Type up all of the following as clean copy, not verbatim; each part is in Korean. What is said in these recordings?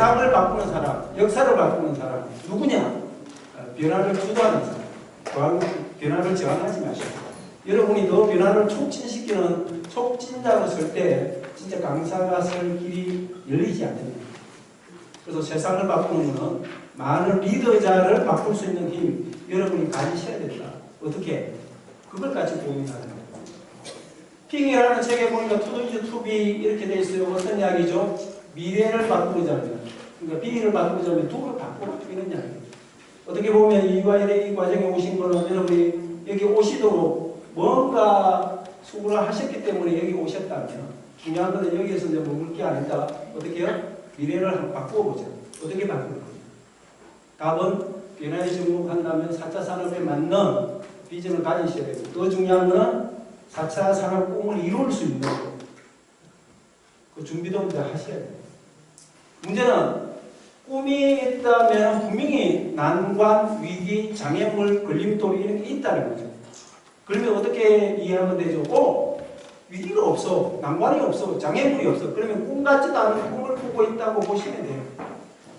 세상을 바꾸는 사람, 역사를 바꾸는 사람 누구냐? 변화를 주도하는 사람. 변화를 저항하지 마시고 여러분이 더 변화를 촉진시키는 촉진자로 설 때 진짜 강사가 설 길이 열리지 않습니다. 그래서 세상을 바꾸는 것은 많은 리더자를 바꿀 수 있는 힘 여러분이 가지셔야 된다. 어떻게? 그걸 가지고 고민하는 거예요. 핑이라는 책에 보니까 투 투비 이렇게 돼 있어요. 어떤 이야기죠? 미래를 바꾸자면, 그러니까 B를 바꾸자면 도를 바꾸는 이야기예요. 어떻게 보면 이 과정에 오신 거는 여러분이 여기 오시도록 뭔가 수고를 하셨기 때문에 여기 오셨다면 중요한 것은 여기에서 이제 머물 게 아니다. 어떻게 해요? 미래를 한번 바꿔보자. 어떻게 바꾸는 거예요? 답은 변화에 접목한다면 4차 산업에 맞는 비전을 가지셔야 되고 더 중요한 것은 4차 산업 꿈을 이룰 수 있는 그 준비도 이제 하셔야 돼요. 문제는 꿈이 있다면 분명히 난관, 위기, 장애물, 걸림돌 이런 게 있다는 거죠. 그러면 어떻게 이해하면 되죠? 위기가 없어, 난관이 없어, 장애물이 없어. 그러면 꿈 같지도 않은 꿈을 꾸고 있다고 보시면 돼요.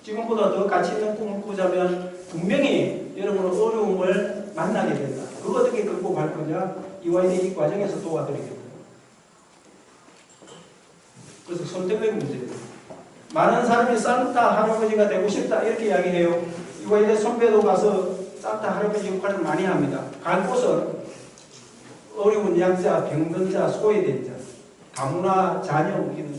지금보다 더 가치 있는 꿈을 꾸자면 분명히 여러분은 어려움을 만나게 된다. 그거 어떻게 극복할 거냐? 이 과정에서 도와드리겠다. 그래서 선택의 문제입니다. 많은 사람이 산타 할아버지가 되고 싶다 이렇게 이야기해요. 이와이대 선배도 가서 산타 할아버지 역할을 많이 합니다. 갈 곳은 어려운 약자, 병든자, 소외된 자, 다문화 자녀 우리는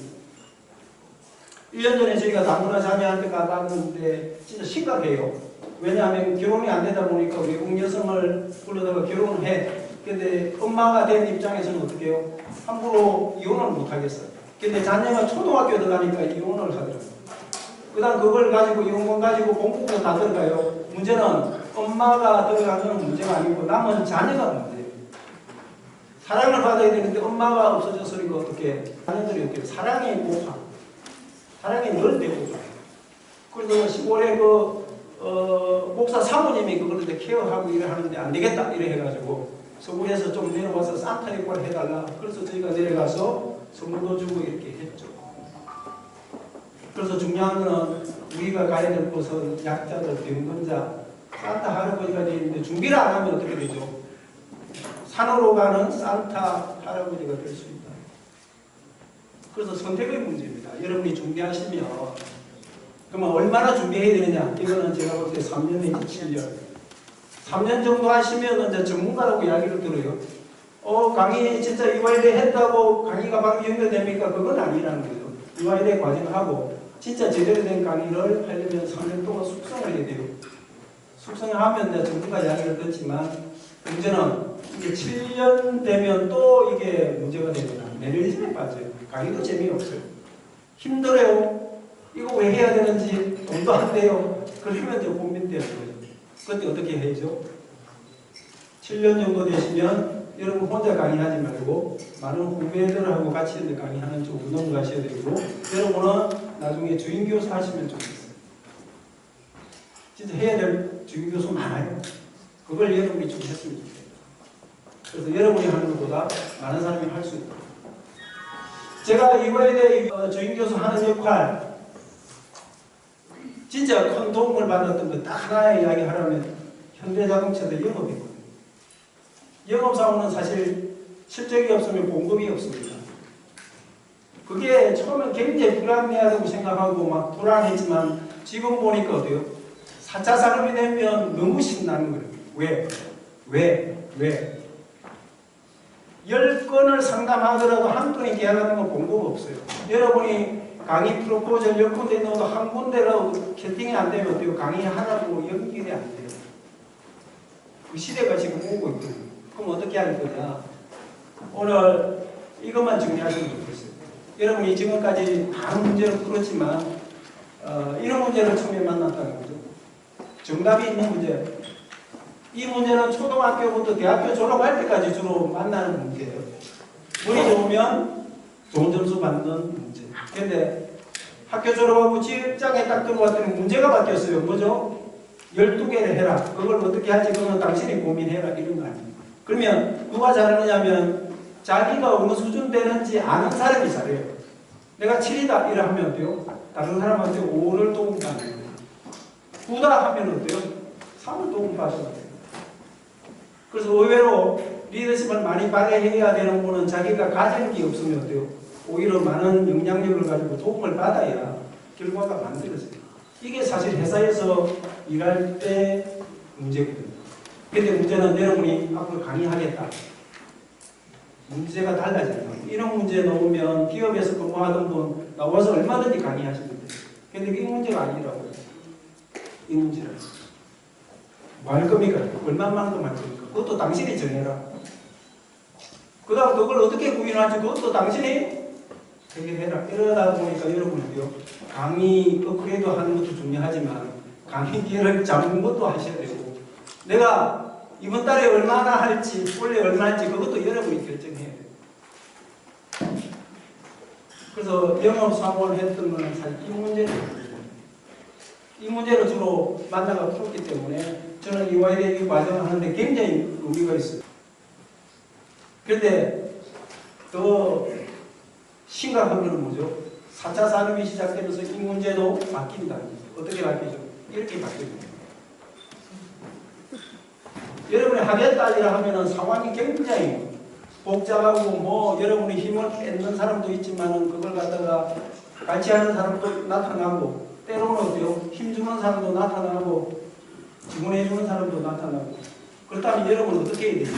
1년 전에 저희가 다문화 자녀한테 가봤는데 진짜 심각해요. 왜냐하면 결혼이 안 되다 보니까 외국 여성을 불러다가 결혼을 해. 근데 엄마가 된 입장에서는 어떻게 해요? 함부로 이혼을 못 하겠어요. 근데 자녀가 초등학교 들어가니까 이혼을 하더라고요. 그 다음 그걸 가지고 이혼권 가지고 공부도 다 들어가요. 문제는 엄마가 들어가는 문제가 아니고 남은 자녀가 문제예요. 사랑을 받아야 되는데 엄마가 없어져서니까 어떻게 자녀들이 어떻게 사랑의 모함, 사랑의 늘 되고 그래서 시골에 목사 사모님이 그걸 이제 케어하고 일을 하는데 안 되겠다 이래 해가지고 서울에서 좀 내려와서 산타 역할을 해달라. 그래서 저희가 내려가서 선물도 주고 이렇게 했죠. 그래서 중요한 건 우리가 가야 될 곳은 약자들, 병든자, 산타 할아버지가 되어 있는데 준비를 안 하면 어떻게 되죠? 산으로 가는 산타 할아버지가 될 수 있다. 그래서 선택의 문제입니다. 여러분이 준비하시면 그러면 얼마나 준비해야 되느냐? 이거는 제가 볼 때 3년 내지 7년. 3년 정도 하시면 이제 전문가라고 이야기를 들어요. 강의 진짜 이화여대 했다고 강의가 바로 연결됩니까? 그건 아니라는 거죠. 이화여대 과정하고 진짜 제대로 된 강의를 하려면 3년 동안 숙성을 해야 돼요. 숙성하면 이제 전문가 이야기를 듣지만 문제는 이게 7년 되면 또 이게 문제가 됩니다. 매너리즘에 빠져요. 강의도 재미없어요. 힘들어요. 이거 왜 해야 되는지 돈도 안 돼요. 그러면 이제 고민되는 거죠. 그때 어떻게 해야죠? 7년 정도 되시면 여러분 혼자 강의하지 말고 많은 후배들하고 같이 강의하는 쪽으로 넘어가셔야 되고 여러분은 나중에 주임교수 하시면 좋겠어요. 진짜 해야 될 주임교수 많아요. 그걸 여러분이 좀 했으면 좋겠어요. 그래서 여러분이 하는 것보다 많은 사람이 할 수 있다. 제가 이화여대 주임교수 하는 역할 진짜 큰 도움을 받았던 거 딱 하나의 이야기 하라면 현대자동차도 영업이거든요. 영업사원은 사실 실적이 없으면 봉급이 없습니다. 그게 처음엔 굉장히 불합리하다고 생각하고 막 불안했지만 지금 보니까 어때요? 4차 산업이 되면 너무 신나는 거예요. 왜? 10건을 상담하더라도 한 건이 계약하는 건 봉급 없어요. 여러분이 강의 프로포절 10군데 넣어도 한 군데라도 캐팅이 안 되면 어때요? 강의 하나도 연결이 안 돼요. 그 시대가 지금 오고 있거든요. 그럼 어떻게 할 거냐? 오늘 이것만 정리하시면 좋겠어요. 여러분이 지금까지 많은 문제를 풀었지만 이런 문제를 처음에 만났다는 거죠. 정답이 있는 문제. 이 문제는 초등학교부터 대학교 졸업할 때까지 주로 만나는 문제예요. 운이 좋으면 좋은 점수 받는 문제. 근데 학교 졸업하고 직장에 딱 들어왔더니 문제가 바뀌었어요. 뭐죠? 12개를 해라. 그걸 어떻게 하지? 그건 당신이 고민해라. 이런 거 아니에요. 그러면 누가 잘하느냐면 자기가 어느 수준 되는지 아는 사람이 잘해요. 내가 7이다 이래 하면 어때요? 다른 사람한테 5를 도움받는 거예요. 9다 하면 어때요? 3을 도움받아야 돼요. 그래서 의외로 리더십을 많이 발휘해야 되는 분은 자기가 가진 게 없으면 어때요? 오히려 많은 영향력을 가지고 도움을 받아야 결과가 만들어져요. 이게 사실 회사에서 일할 때 문제거든요. 근데 문제는 여러분이 앞으로 강의하겠다. 문제가 달라진다. 이런 문제 놓으면 기업에서 근무하던 분 나와서 얼마든지 강의하시는데 근데 이 문제가 아니라고요. 이 문제는 뭐 할 겁니까? 얼마만큼 할 겁니까? 그것도 당신이 정해라. 그 다음 그걸 어떻게 구인할지 그것도 당신이 해결해라. 이러다 보니까 여러분들요 강의 업그레이드 하는 것도 중요하지만 강의 기회를 잡는 것도 하셔야 되고 내가 이번 달에 얼마나 할지 원래 얼마 할지 그것도 여러분이 결정해야 돼요. 그래서 영업사원을 했던 거는 사실 이 문제를 주로 만나가 풀었기 때문에 저는 이와이대 과정을 하는데 굉장히 의미가 있어요. 그런데 더 심각한 건 뭐죠? 4차 산업이 시작되면서 이 문제도 바뀐다. 어떻게 바뀌죠? 이렇게 바뀝니다. 여러분이 하겠다 이라 하면은 상황이 굉장히 복잡하고 뭐 여러분이 힘을 뺏는 사람도 있지만은 그걸 갖다가 같이 하는 사람도 나타나고 때로는 어때요? 힘주는 사람도 나타나고 지원해주는 사람도 나타나고 그렇다면 여러분은 어떻게 해야 되죠?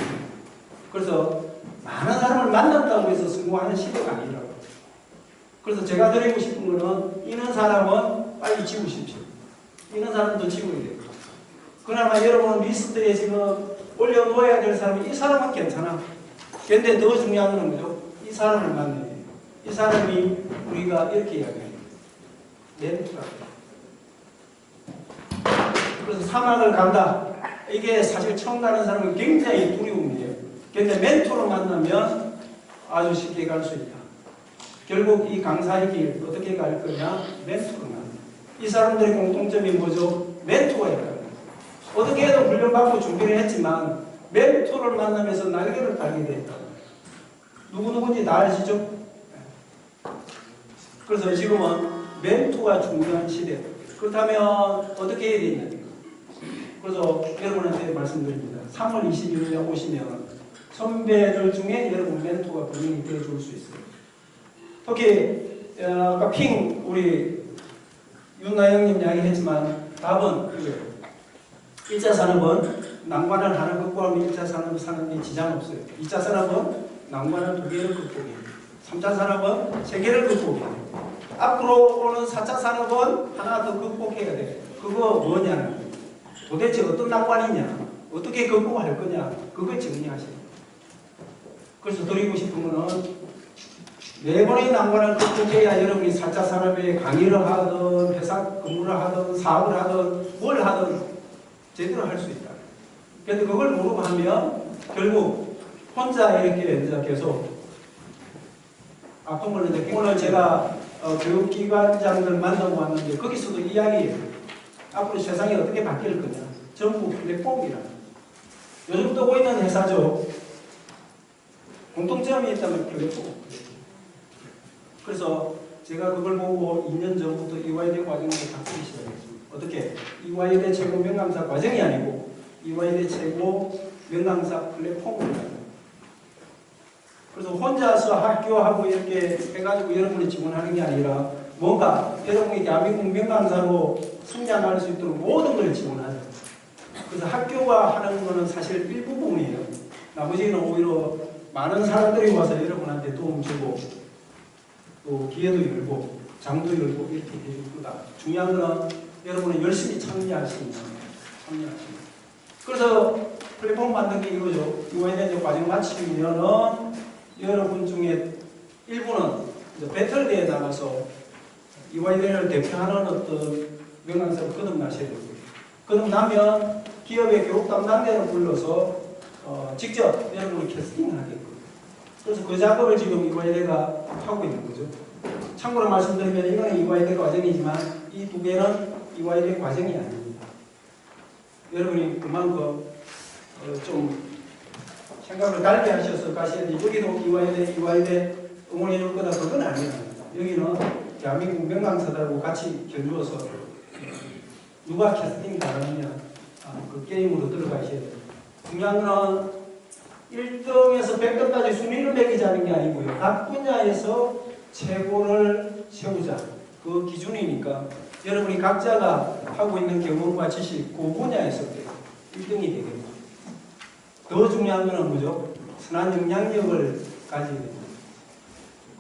그래서 많은 사람을 만났다고 해서 성공하는 시대가 아니라고. 그래서 제가 드리고 싶은 거는 있는 사람은 빨리 지우십시오. 있는 사람도 지워야 돼요. 그나마 여러분은 리스트에 지금 올려놓아야 될 사람이 이 사람은 괜찮아. 그런데 더 중요한 건 뭐죠? 이 사람을 만나야 돼요. 이 사람이 우리가 이렇게 이야기해요. 멘토라고. 그래서 사막을 간다. 이게 사실 처음 가는 사람은 굉장히 두려움이에요. 그런데 멘토로 만나면 아주 쉽게 갈 수 있다. 결국 이 강사의 길 어떻게 갈 거냐? 멘토로 만나. 이 사람들의 공통점이 뭐죠? 멘토가 있다. 어떻게 해도 훈련받고 준비를 했지만 멘토를 만나면서 날개를 달게 됐다. 누구누구인지 다 아시죠? 그래서 지금은 멘토가 중요한 시대. 그렇다면 어떻게 해야 되냐? 그래서 여러분한테 말씀드립니다. 3월 22일에 오시면 선배들 중에 여러분 멘토가 본인이 되어줄 수 있어요. 특히 아까 우리 윤나영님 이야기했지만 답은 이거예요. 1차 산업은 난관을 하나 극복하면 1차 산업을 사는데 지장 없어요. 2차 산업은 난관을 2개를 극복해요. 3차 산업은 3개를 극복해요. 앞으로 오는 4차 산업은 하나 더 극복해야 돼요. 그거 뭐냐는 도대체 어떤 난관이냐, 어떻게 극복할 거냐, 그걸 정리하세요. 그래서 드리고 싶은 거는 네 번의 난관을 극복해야 여러분이 4차 산업에 강의를 하든 회사 근무를 하든 사업을 하든 뭘 하든 제대로 할 수 있다. 그런데 그걸 모르고 하면 결국 혼자 이렇게 이제 계속 아픈 걸로 오늘 제가 교육기관장들 만나고 왔는데 거기서도 이야기해요. 앞으로 세상이 어떻게 바뀔 거냐. 전부 플랫폼이라. 요즘 뜨고 있는 회사죠. 공통점이 있다면 플랫폼. 그래서 제가 그걸 보고 2년 전부터 EY대 과정을 바꾸기 시작했습니다. 어떻게? EY대 최고 명강사 과정이 아니고 EY대 최고 명강사 플랫폼을 그래서 혼자서 학교하고 이렇게 해가지고 여러분이 지원하는 게 아니라 뭔가 여러분이 대한민국 명강사로 성장할 수 있도록 모든 걸 지원하죠. 그래서 학교가 하는 거는 사실 일부분이에요. 나머지는 오히려 많은 사람들이 와서 여러분한테 도움 주고 또 기회도 열고 장도 열고 이렇게 해줄 거다. 중요한 건 여러분이 열심히 참여하시는 거예요. 그래서 플랫폼 만든 게 이거죠. 이번에 과정 마치면은 여러분 중에 일부는 배틀대에 나가서 이와이대를 대표하는 어떤 명강사를 거듭나셔야 되고요. 거듭나면 기업의 교육 담당자를 불러서 직접 여러분이 캐스팅을 하겠고요. 그래서 그 작업을 지금 이와이대가 하고 있는 거죠. 참고로 말씀드리면 이거는 이와이대 과정이지만 이 두 개는 이와이대 과정이 아닙니다. 여러분이 그만큼 좀 생각을 달리 하셔서 가셔야 돼. 여기도 이와이대 응원해 줄 거다. 그건 아니에요. 여기는 대한민국 명강사들하고 같이 겨루어서 누가 캐스팅 잘하느냐 그 게임으로 들어가셔야 돼요. 중요한 거는 1등에서 100등까지 순위를 매기자는 게 아니고요. 각 분야에서 최고를 세우자. 그 기준이니까 여러분이 각자가 하고 있는 경험과 지식 그 분야에서 1등이 되겠다. 더 중요한 거는 뭐죠? 선한 영향력을 가지게 됩니다.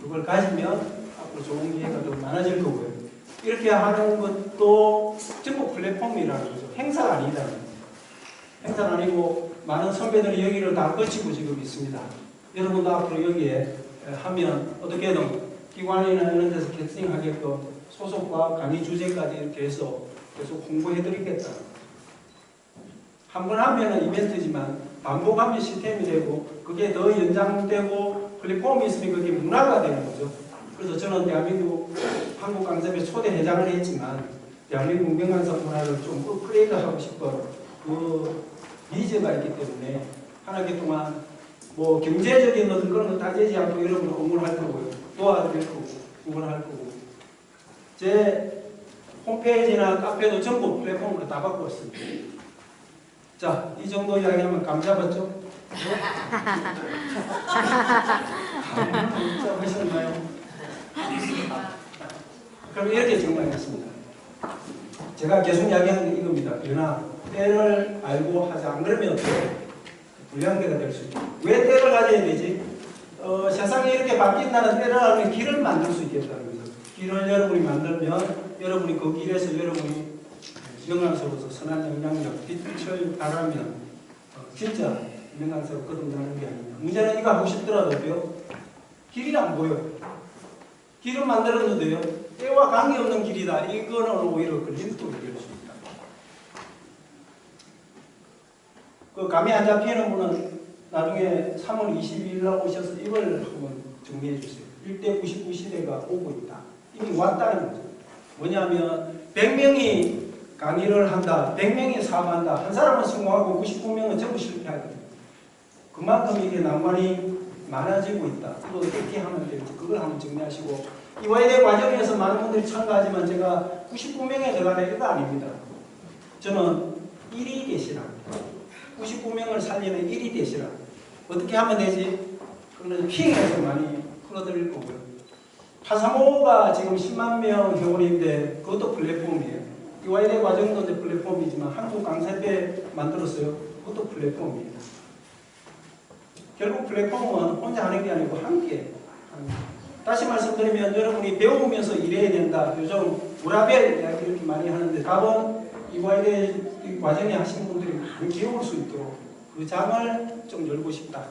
그걸 가지면 앞으로 좋은 기회가 더 많아질 거고요. 이렇게 하는 것도 전부 플랫폼이라는 거죠. 행사가 아니라는 거죠. 행사가 아니고 많은 선배들이 여기를 다 거치고 지금 있습니다. 여러분도 앞으로 여기에 하면 어떻게든 기관이나 이런 데서 캐스팅하게끔 소속과 강의 주제까지 이렇게 해서 계속 홍보해드리겠다. 한 번 하면 이벤트지만 반복하면 시스템이 되고 그게 더 연장되고 플랫폼이 있으면 그게 문화가 되는 거죠. 그래서 저는 대한민국 한국 강습에 초대 회장을 했지만 대한민국 명강사 문화를 좀 업그레이드하고 싶은 그 니즈가 있기 때문에 한 학기 동안 뭐 경제적인 어떤 그런 거 따지지 않고 여러분을 응원할 거고요. 도와드릴 거고 응원할 거고 제 홈페이지나 카페도 전부 플랫폼으로 다 바꿨습니다. 자, 이 정도 이야기하면 감 잡았죠? 하셨나요? 그럼 이렇게 정리하겠습니다. 제가 계속 이야기하는 게 이겁니다. 변화. 때를 알고 하자. 안 그러면 어때요? 불량배가 될 수 있다. 왜 때를 가져야 되지? 세상이 이렇게 바뀐다는 때를 알면 길을 만들 수 있겠다는 거죠. 길을 여러분이 만들면 여러분이 그 길에서 여러분이 명강사로서 선한 영향력, 빛을 발하면 진짜 명강사로 거듭나는 게 아니냐. 문제는 이거 하고 싶더라도요. 길이 안 보여. 길은 만들었는데요. 때와 관계없는 길이다. 이거는 오히려 걸림돌이 될 수 있다. 그 감이 안 잡히는 분은 나중에 3월 22일 날 오셔서 이걸 한번 정리해 주세요. 1대 99 시대가 오고 있다. 이미 왔다는 거죠. 뭐냐면 100명이 강의를 한다. 100명이 사업한다. 한 사람은 성공하고 99명은 전부 실패하거든요. 그만큼 이게 난관이 많아지고 있다. 또 어떻게 하면 될지 그걸 한번 정리하시고 이와이대 과정에서 많은 분들이 참가하지만 제가 99명에 들어가는 이거 아닙니다. 저는 1위 되시라. 99명을 살리는 1위 되시라. 어떻게 하면 되지? 그거는 핑에서 많이 풀어드릴 거고요. 835가 지금 10만 명 회원인데 그것도 플랫폼이에요. 이와이대 과정도 이제 플랫폼이지만 한국 강사협회 만들었어요. 그것도 플랫폼이에요. 결국 플랫폼은 혼자 하는 게 아니고 함께 합니다. 다시 말씀드리면 여러분이 배우면서 일해야 된다. 요즘 우라벨 이야기 이렇게 많이 하는데 답은 이와이대 과정에 하신 분들이 많이 배울 수 있도록 그 장을 좀 열고 싶다.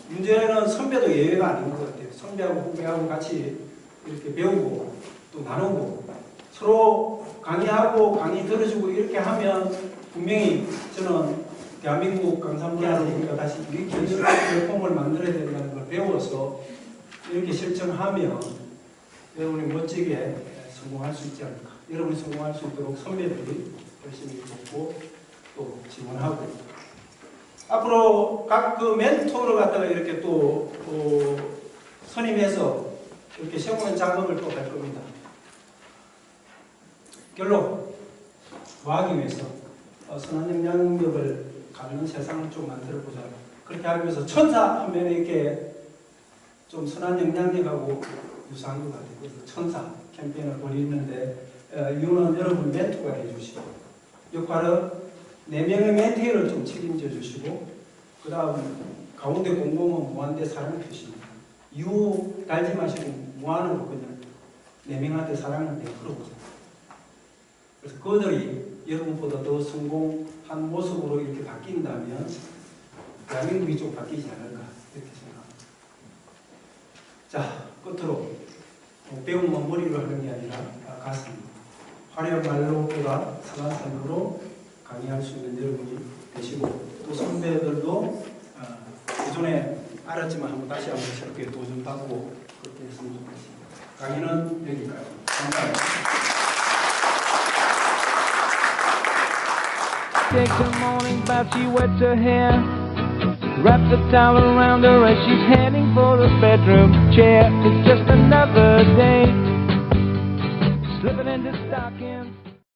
문제는 선배도 예외가 아닌 것 같아요. 선배하고 후배하고 같이 이렇게 배우고 또 나누고 서로 강의하고 강의 들어주고 이렇게 하면 분명히 저는 대한민국 강사문화로니까 다시 우리 견습 플랫폼을 만들어야 된다는 걸 배워서 이렇게 실천하면 여러분이 멋지게 성공할 수 있지 않을까. 여러분이 성공할 수 있도록 선배들이 열심히 돕고 또 지원하고 앞으로 각 그 멘토를 갖다가 이렇게 또 선임해서 이렇게 세우는 작업을 또 할 겁니다. 결론 뭐 하기 위해서 선한 영향력을 갖는 세상을 좀 만들어보자. 그렇게 하기 위해서 천사 하면 이렇게 좀 선한 영향력하고 유사한 것 같아요. 그래서 천사 캠페인을 벌이는데 이유는 여러분 멘토가 해주시고 역할은 4명의 멘티를 좀 책임져 주시고 그 다음 가운데 공공은 무한대 사랑을 주십니다. 이유 달지 마시고 무한으로 그냥 4명한테 사랑을 베풀어보세요. 그래서 그들이 여러분보다 더 성공한 모습으로 이렇게 바뀐다면 대한민국이 좀 바뀌지 않을까 이렇게 생각합니다. 자, 끝으로 배움만 머리로 하는 게 아니라 가슴, 화려한 말로보다 선한 삶으로 강의할 수 있는 여러분이 되시고 또 선배들도 기존에 알았지만 한번 다시 한번 새롭게 도전받고 그렇게 했으면 좋겠습니다. 강의는 여기까지. 감사합니다. Take the morning bath, she wet her hair. Wrap the towel around her as she's heading for the bedroom chair. It's just another day, slipping into stockings.